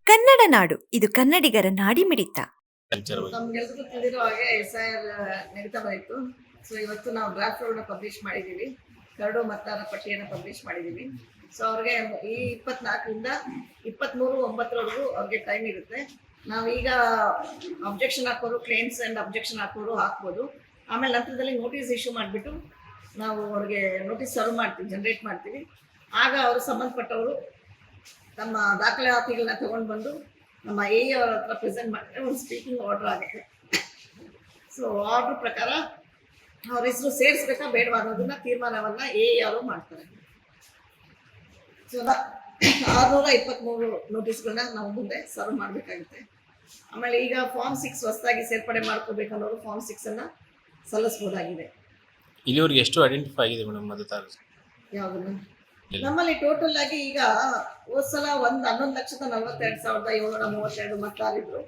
ಕನ್ನಡ ನಾಡು ಇದು ಕನ್ನಡಿಗರ ನಾಡಿಮಿಡಿತ. ನಮ್ಗೆಲ್ರಿಗೂ ತಿಳಿದಿರೋ ಹಾಗೆ SIR ನಡೀತಾ ಬಂದಿತ್ತು. ಸೊ ಇವತ್ತು ನಾವು ಡ್ರಾಫ್ಟ್ ರೋಡ್ನ ಪಬ್ಲಿಷ್ ಮಾಡಿದ್ದೀವಿ, ಕರಡು ಮತದಾರ ಪಟ್ಟಿಯನ್ನು ಪಬ್ಲಿಷ್ ಮಾಡಿದ್ದೀವಿ. ಸೊ ಅವ್ರಿಗೆ ಈ 24ರಿಂದ 23/9 ಅವ್ರಿಗೆ ಟೈಮ್ ಇರುತ್ತೆ. ನಾವೀಗ ಅಬ್ಜೆಕ್ಷನ್ ಹಾಕೋರು, ಕ್ಲೇಮ್ಸ್ ಆ್ಯಂಡ್ ಅಬ್ಜೆಕ್ಷನ್ ಹಾಕೋರು ಹಾಕ್ಬೋದು. ಆಮೇಲೆ ನಂತರದಲ್ಲಿ ನೋಟಿಸ್ ಇಶ್ಯೂ ಮಾಡಿಬಿಟ್ಟು ನಾವು ಅವ್ರಿಗೆ ನೋಟಿಸ್ ಸರ್ವ್ ಮಾಡ್ತೀವಿ, ಜನರೇಟ್ ಮಾಡ್ತೀವಿ. ಆಗ ಅವರು ಸಂಬಂಧಪಟ್ಟವರು ನಮ್ಮ ದಾಖಲಾತಿಗಳನ್ನ ತಗೊಂಡು ಬಂದು ನಮ್ಮ AE ಅವ್ರ ಹತ್ರ ಪ್ರೆಸೆಂಟ್ ಮಾಡಿದ್ರೆ ಒಂದು ಸ್ಪೀಕಿಂಗ್ ಆರ್ಡರ್ ಆಗುತ್ತೆ. ಸೊ ಆರ್ಡರ್ ಪ್ರಕಾರ ಅವ್ರ ಹೆಸರು ಸೇರಿಸ್ಬೇಕಾ ಬೇಡವಾ ಅನ್ನೋದನ್ನ ತೀರ್ಮಾನವನ್ನ AE ಅವರು ಮಾಡ್ತಾರೆ. ಸೊ 623 ನೋಟಿಸ್ಗಳನ್ನ ನಾವು ಮುಂದೆ ಸರ್ವ್ ಮಾಡಬೇಕಾಗುತ್ತೆ. ಆಮೇಲೆ ಈಗ ಫಾರ್ಮ್ 6 ಹೊಸದಾಗಿ ಸೇರ್ಪಡೆ ಮಾಡ್ಕೋಬೇಕನ್ನೋರು ಫಾರ್ಮ್ 6 ಅನ್ನ ಸಲ್ಲಿಸಬಹುದಾಗಿದೆ. ಇಲ್ಲಿವರೆಗೆ ಎಷ್ಟು ಐಡೆಂಟಿಫೈ ಆಗಿದೆ ಮೇಡಮ್ ಮತದಾರರು? ಯಾವ್ದನ್ನ ನಮ್ಮಲ್ಲಿ ಟೋಟಲ್ ಆಗಿ ಈಗ ಹೋದ್ ಸಲ 11,42,732 ಮತದಾರರಿದ್ರು.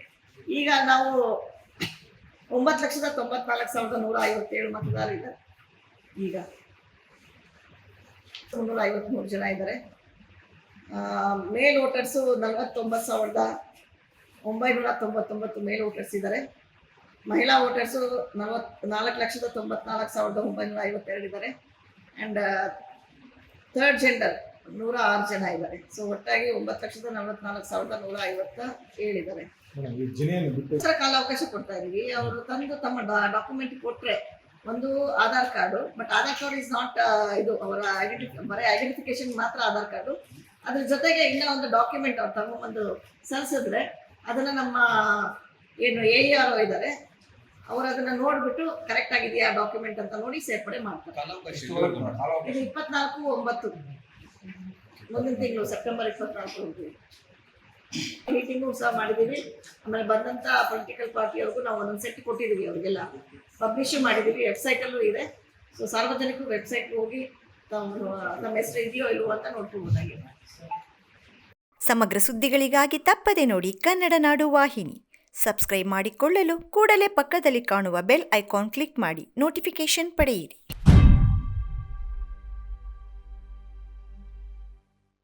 ಈಗ ನಾವು 9,94,157 ಮತದಾರರಿದ್ದಾರೆ. ಈಗ 353 ಜನ ಇದ್ದಾರೆ. ಮೇಲ್ ವೋಟರ್ಸು 49,999 ಮೇಲ್ ವೋಟರ್ಸ್ ಇದ್ದಾರೆ. ಮಹಿಳಾ ವೋಟರ್ಸು 4,94,952 ಇದ್ದಾರೆ. ಆ್ಯಂಡ್ ಥರ್ಡ್ ಜೆಂಡರ್ 106 ಜನ ಇದ್ದಾರೆ. ಸೊ ಒಟ್ಟಾಗಿ 9,44,157 ಇದ್ದಾರೆ. ಕಾಲಾವಕಾಶ ಕೊಡ್ತಾ ಇದೀವಿ. ಅವರು ತಂದು ತಮ್ಮ ಡಾಕ್ಯುಮೆಂಟ್ ಕೊಟ್ರೆ, ಒಂದು Aadhaar card, but Aadhaar card is not ಇದು ಅವರ ಬರೀ ಐಡೆಂಟಿಫಿಕೇಶನ್ ಮಾತ್ರ ಆಧಾರ್ ಕಾರ್ಡು. ಅದ್ರ ಜೊತೆಗೆ ಇನ್ನೂ ಒಂದು ಡಾಕ್ಯುಮೆಂಟ್ ಅವ್ರು ತಗೊಂಡು ಸಲ್ಲಿಸಿದ್ರೆ ಅದನ್ನ ನಮ್ಮ ಏನು AER ಇದ್ದಾರೆ ಅವ್ರು ಅದನ್ನ ನೋಡ್ಬಿಟ್ಟು ಕರೆಕ್ಟ್ ಆಗಿದೆಯಾ ಡಾಕ್ಯುಮೆಂಟ್ ಅಂತ ನೋಡಿ ಸೇರ್ಪಡೆ ಮಾಡ್ತಾರೆ. ಇದು 24/9 ಮುಂದಿನ ತಿಂಗಳು ಸೆಪ್ಟೆಂಬರ್ 24 ಮೀಟಿಂಗು ಸಹ ಮಾಡಿದ್ದೀವಿ. ಆಮೇಲೆ ಬಂದಂಥ ಪೊಲಿಟಿಕಲ್ ಪಾರ್ಟಿಯವ್ರಿಗೂ ನಾವು ಒಂದೊಂದು ಸೆಟ್ ಕೊಟ್ಟಿದ್ದೀವಿ, ಅವ್ರಿಗೆಲ್ಲ ಪಬ್ಲಿಷ್ ಮಾಡಿದ್ದೀವಿ. ವೆಬ್ಸೈಟಲ್ಲೂ ಇದೆ. ಸೊ ಸಾರ್ವಜನಿಕರು ವೆಬ್ಸೈಟ್ಗೆ ಹೋಗಿ ನಮ್ಮ ಹೆಸರು ಇದೆಯೋ ಇಲ್ವೋ ಅಂತ ನೋಡ್ಕೊಳ್ಬೋದಾಗಿದೆ. ಸಮಗ್ರ ಸುದ್ದಿಗಳಿಗಾಗಿ ತಪ್ಪದೆ ನೋಡಿ ಕನ್ನಡ ನಾಡು ವಾಹಿನಿ. ಸಬ್ಸ್ಕ್ರೈಬ್ ಮಾಡಿಕೊಳ್ಳಲು ಕೂಡಲೇ ಪಕ್ಕದಲ್ಲಿ ಕಾಣುವ ಬೆಲ್ ಐಕಾನ್ ಕ್ಲಿಕ್ ಮಾಡಿ ನೋಟಿಫಿಕೇಶನ್ ಪಡೆಯಿರಿ.